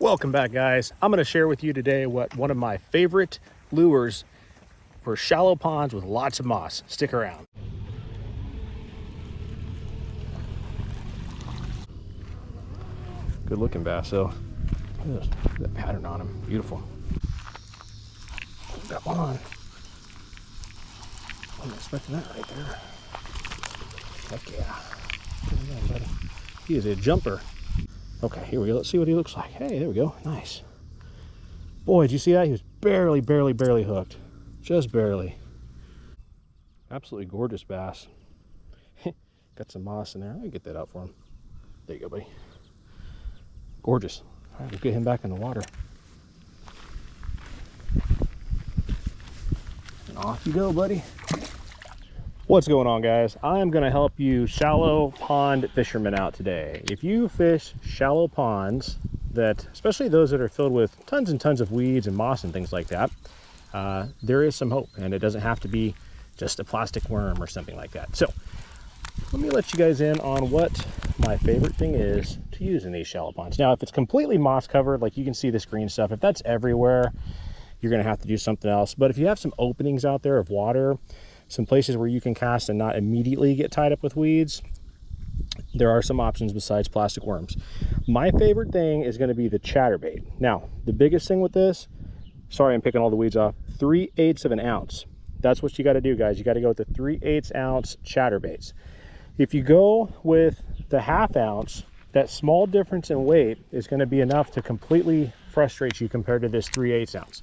Welcome back, guys. I'm going to share with you today what one of my favorite lures for shallow ponds with lots of moss. Stick around. Good looking bass though. Look at that pattern on him. Beautiful. Got one on. Wasn't expecting that right there. Heck yeah. Good man, buddy. He is a jumper. Okay, here we go. Let's see what he looks like. Hey, there we go. Nice. Boy, did you see that? He was barely hooked. Just barely. Absolutely gorgeous bass. Got some moss in there. Let me get that out for him. There you go, buddy. Gorgeous. All right, we'll get him back in the water. And off you go, buddy. What's going on, guys? I'm going to help you shallow pond fishermen out today. If you fish shallow ponds, that especially those that are filled with tons and tons of weeds and moss and things like that, there is some hope, and it doesn't have to be just a plastic worm or something like that. So let me let you guys in on what my favorite thing is to use in these shallow ponds. Now, if it's completely moss covered, like you can see this green stuff, if that's everywhere, you're going to have to do something else. But if you have some openings out there of water, some places where you can cast and not immediately get tied up with weeds, there are some options besides plastic worms. My favorite thing is going to be the chatterbait. Now, the biggest thing with this, sorry I'm picking all the weeds off, 3/8 of an ounce. That's what you got to do, guys. You got to go with the 3/8 ounce chatterbaits. If you go with the 1/2 ounce, that small difference in weight is going to be enough to completely frustrate you compared to this 3/8 ounce.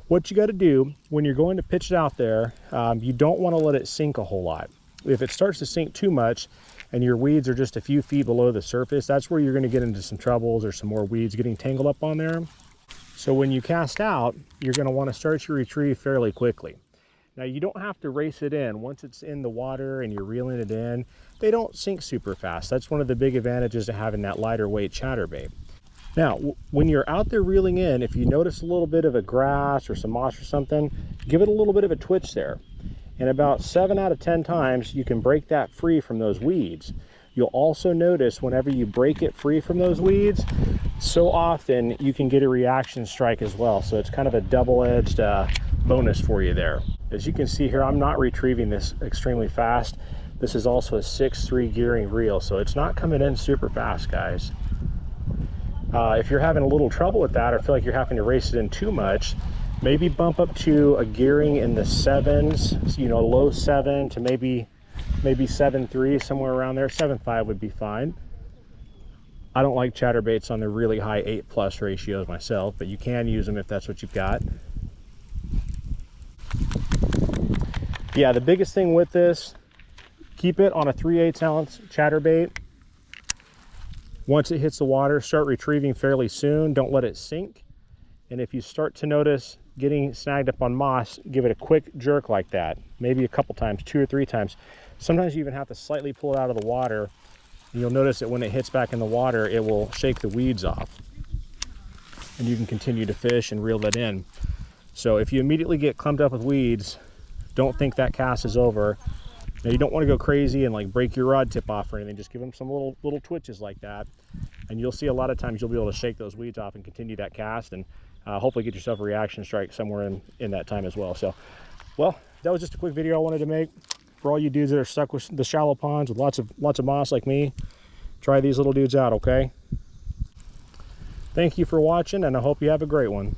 What you got to do when you're going to pitch it out there, you don't want to let it sink a whole lot. If it starts to sink too much and your weeds are just a few feet below the surface, that's where you're going to get into some troubles or some more weeds getting tangled up on there. So when you cast out, you're going to want to start your retrieve fairly quickly. Now, you don't have to race it in. Once it's in the water and you're reeling it in, they don't sink super fast. That's one of the big advantages to having that lighter weight chatterbait. Now, when you're out there reeling in, if you notice a little bit of a grass or some moss or something, give it a little bit of a twitch there. And about 7 out of 10 times, you can break that free from those weeds. You'll also notice whenever you break it free from those weeds, so often you can get a reaction strike as well. So it's kind of a double-edged bonus for you there. As you can see here, I'm not retrieving this extremely fast. This is also a 6/3 gearing reel, so it's not coming in super fast, guys. If you're having a little trouble with that or feel like you're having to race it in too much, maybe bump up to a gearing in the 7s, you know, low 7 to maybe 7/3, somewhere around there. 7/5 would be fine. I don't like chatterbaits on the really high 8+ ratios myself, but you can use them if that's what you've got. Yeah, the biggest thing with this, keep it on a 3/8 ounce chatterbait. Once it hits the water, start retrieving fairly soon. Don't let it sink. And if you start to notice getting snagged up on moss, give it a quick jerk like that. Maybe a couple times, 2 or 3 times. Sometimes you even have to slightly pull it out of the water. And you'll notice that when it hits back in the water, it will shake the weeds off. And you can continue to fish and reel that in. So if you immediately get clumped up with weeds, don't think that cast is over. Now, you don't want to go crazy and like break your rod tip off or anything. Just give them some little twitches like that, and you'll see a lot of times you'll be able to shake those weeds off and continue that cast, and hopefully get yourself a reaction strike somewhere in that time as well. So, well, that was just a quick video I wanted to make for all you dudes that are stuck with the shallow ponds with lots of moss like me. Try these little dudes out, okay? Thank you for watching, and I hope you have a great one.